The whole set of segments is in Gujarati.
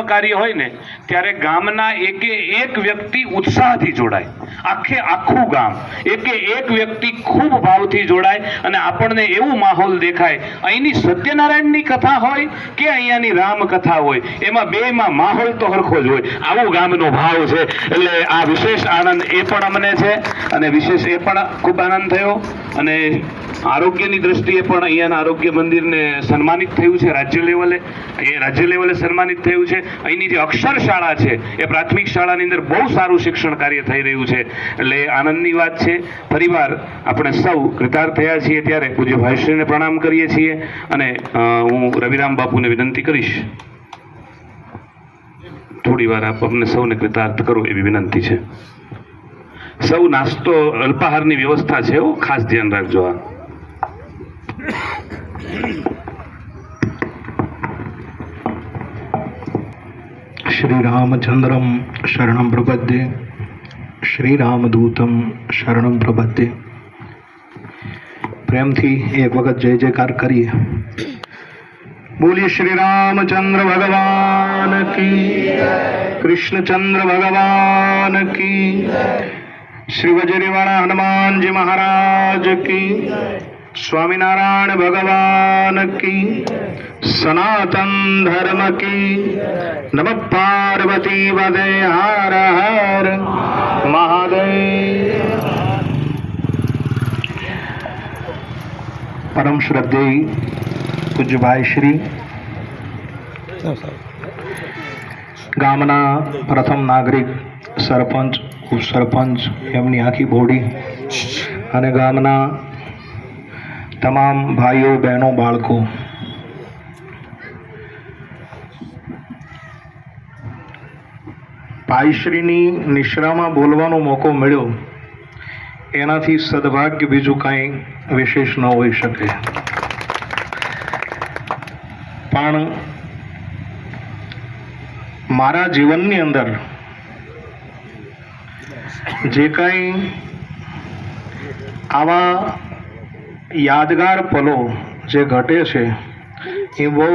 કાર્ય હોય ને ત્યારે ગામના એકે એક વ્યક્તિ ઉત્સાહથી જોડાય, આખું ગામ એકે એક વ્યક્તિ ખૂબ ભાવથી જોડાય અને આપણને એવું માહોલ દેખાય. અહીંની સત્યનારાયણની કથા હોય કે અહીંયાની રામ કથા હોય, એમાં બેમાં માહોલ તો હરખો જ હોય. આવો ગામનો ભાવ છે. એટલે આ વિશેષ આનંદ એ પણ અમને છે અને વિશેષ એ પણ ખૂબ આનંદ થયો. અને આરોગ્યની દ્રષ્ટિએ પણ અહીંયાના આરોગ્ય મંદિરને સન્માનિત થયું છે રાજ્ય લેવલે સન્માનિત થયું છે. અહીંની જે અક્ષર શાળા છે એ પ્રાથમિક શાળાની અંદર બહુ સારું શિક્ષણ કાર્ય થઈ રહ્યું છે. એટલે આનંદની વાત છે. ફરીવાર આપણે સૌ કૃતાર્થ થયા છીએ ત્યારે પૂજ્ય ભાઈશ્રીને પ્રણામ કરીએ છીએ અને હું રવિરામ બાપુને વિનંતી કરીશ થોડી વાર આપ અમને સૌને કૃતાર્થ કરો એવી વિનંતી છે. સૌ નાસ્તો અલ્પાહારની વ્યવસ્થા છે, ખાસ ધ્યાન રાખજો. આ श्री रामचंद्रम शरणं प्रपद्ये, श्री रामदूतम शरणं प्रपद्ये. प्रेम थी एक वक्त जय जयकार करिए. बोलिए श्री रामचंद्र भगवान की, कृष्णचंद्र भगवान की, श्री वजरीवाला हनुमान जी महाराज की, स्वामीनारायण भगवान की, सनातन धर्म की. नमः पार्वती वदे हर हर महादेव. परम श्रद्धेय પૂજ્ય ભાઈ શ્રી ગામના પ્રથમ નાગરિક, સરપંચ, ઉપસરપંચ, એમની આખી બોડી અને ગામના તમામ ભાઈઓ બહેનો બાળકો, ભાઈશ્રીની નિશ્રામાં બોલવાનો મોકો મળ્યો એનાથી સદભાગ્ય બીજું કાંઈ વિશેષ ન હોઈ શકે. પણ મારા જીવનની અંદર જે કાંઈ આવા યાદગાર પલો જે ઘટે છે એ બહુ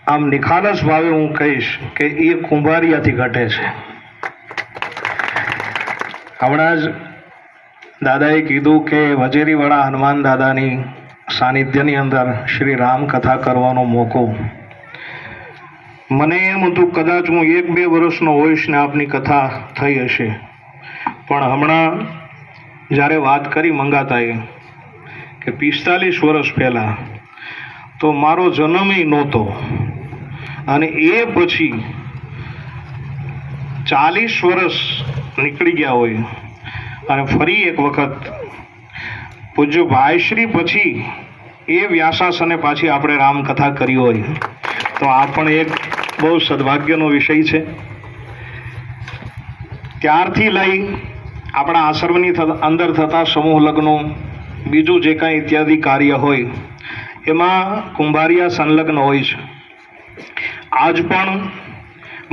આમ નિખાલસ ભાવે હું કહીશ કે એ કુંભારિયાથી ઘટે છે. હમણાં જ દાદાએ કીધું કે વજેરીવાળા હનુમાન દાદાની સાનિધ્યની અંદર શ્રી રામ કથા કરવાનો મોકો. મને એમ હતું કદાચ હું 1-2 વર્ષનો હોઈશ ને આપની કથા થઈ હશે, પણ હમણાં જ્યારે વાત કરી મંગાતાએ કે 45 વર્ષ પહેલાં, તો મારો જન્મય નહોતો અને એ પછી 40 વર્ષ નીકળી ગયા હોય અને ફરી એક વખત પૂજ્ય ભાઈશ્રી પછી એ વ્યાસાસને પાછી આપણે રામકથા કરી હોય તો આ પણ એક બહુ સદભાગ્યનો વિષય છે. ત્યારથી લઈ આપણા આશ્રમની અંદર થતા સમૂહ લગ્નો, બીજું જે કાંઈ ઇત્યાદિ કાર્ય હોય એમાં કુંભારિયા સંલગ્ન હોય છે. આજ પણ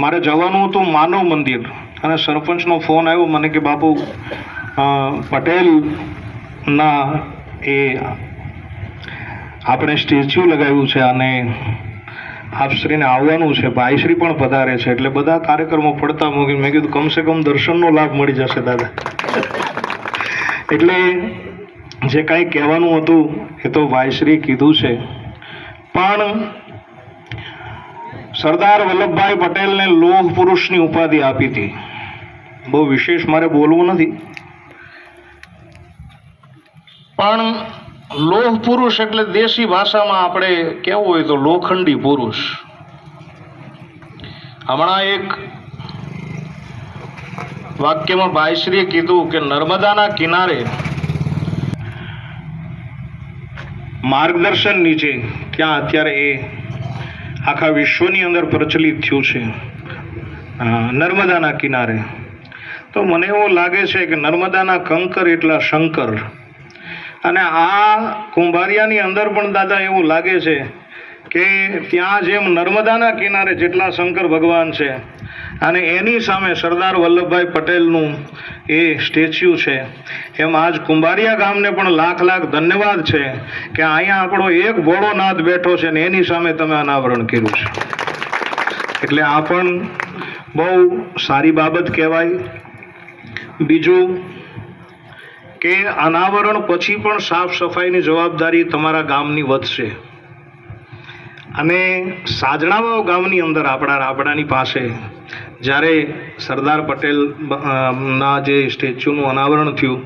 મારે જવાનું હતું માનવ મંદિર અને સરપંચનો ફોન આવ્યો મને કે બાપુ પટેલના એ આપણે સ્ટેચ્યુ લગાવ્યું છે અને આપશ્રીને આવવાનું છે, ભાઈશ્રી પણ પધારે છે, એટલે બધા કાર્યક્રમો પડતા મૂકી મેં કીધું કમસે કમ દર્શનનો લાભ મળી જશે દાદા. એટલે જે કાંઈ કહેવાનું હતું એ તો ભાઈશ્રી કીધું છે. પણ સરદાર વલ્લભભાઈ પટેલને લોહ પુરુષની ઉપાધિ આપી હતી. બહુ વિશેષ મારે બોલવું નથી, પણ લોહ પુરુષ એટલે દેશી ભાષામાં આપણે કહેવું હોય તો લોખંડી પુરુષ. હમણાં એક વાક્યમાં ભાઈશ્રીએ કીધું કે નર્મદાના કિનારે માર્ગદર્શન નીચે, ત્યાં અત્યારે એ આખા વિશ્વની અંદર પ્રચલિત થયું છે નર્મદાના કિનારે. તો મને એવું લાગે છે કે નર્મદાના કંકર એટલા શંકર, અને આ કુંભારિયાની અંદર પણ દાદા એવું લાગે છે કે ત્યાં જેમ નર્મદાના કિનારે જેટલા શંકર ભગવાન છે અને એની સામે સરદાર વલ્લભભાઈ પટેલનું એ સ્ટેચ્યુ છે, એમ આજ કુંભારિયા ગામને પણ લાખ લાખ ધન્યવાદ છે કે અહીંયા આપણો એક ભોળોનાથ બેઠો છે ને એની સામે તમે અનાવરણ કર્યું છે. એટલે આ પણ બહુ સારી બાબત કહેવાય. બીજું કે અનાવરણ પછી પણ સાફ સફાઈની જવાબદારી તમારા ગામની વધશે. અને સાજણાવાવ ગામની અંદર આપણા રાબડાની પાસે જ્યારે સરદાર પટેલ ના જે સ્ટેચ્યુનું અનાવરણ થયું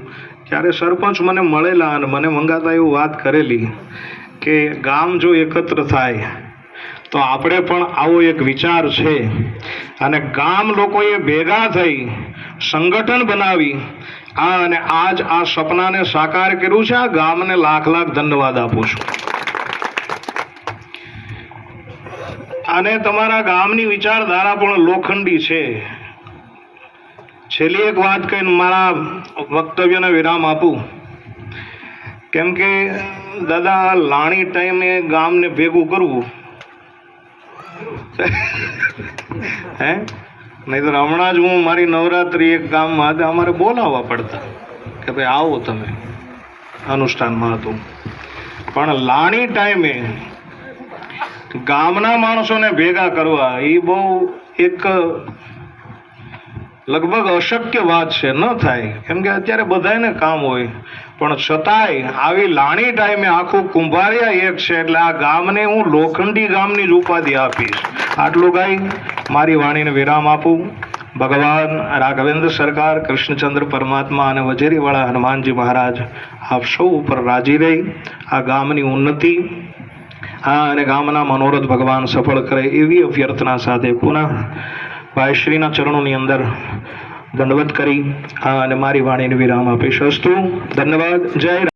ત્યારે સરપંચ મને મળેલા અને મને મંગાતા એવું વાત કરેલી કે ગામ જો એકત્ર થાય તો આપણે પણ આવો એક વિચાર છે અને ગામ લોકોએ ભેગા થઈ સંગઠન બનાવી અને આજ આ સપનાને સાકાર કર્યું છે. આ ગામને લાખ લાખ ધન્યવાદ આપું છું. અને તમારા ગામની વિચારધારા પણ લોખંડી છે. છેલ્લી એક વાત કહીને મારા વક્તવ્યને વિરામ આપું. કેમ કે દાદા લાણી ટાઈમે ગામને ભેગું કરવું હે નહીં તો હમણાં જ હું મારી નવરાત્રી એક ગામમાં હતા, અમારે બોલાવવા પડતા કે ભાઈ આવો તમે, અનુષ્ઠાનમાં હતું. પણ લાણી ટાઈમે ગામના માણસોને ભેગા કરવા એ બહુ એક લગભગ અશક્ય વાત છે, ન થાય. કેમ કે અત્યારે બધાને કામ હોય, પણ છતાંય આવી લાણી ટાઈમે આખું કુંભારિયા એક છે એટલે આ ગામને હું લોખંડી ગામની જ ઉપાધિ આપીશ. આટલું ગાઈ મારી વાણીને વિરામ આપું. ભગવાન રાઘવેન્દ્ર સરકાર, કૃષ્ણચંદ્ર પરમાત્મા અને વજેરીવાળા હનુમાનજી મહારાજ આપ સૌ ઉપર રાજી રહી આ ગામની ઉન્નતિ અને ગામના મનોરથ ભગવાન સફળ કરે એવી અભ્યર્થના સાથે પુનઃ ભાઈશ્રીના ચરણોની અંદર દંડવત કરી અને મારી વાણીને વિરામ આપીશ. અસ્તુ. ધન્યવાદ. જય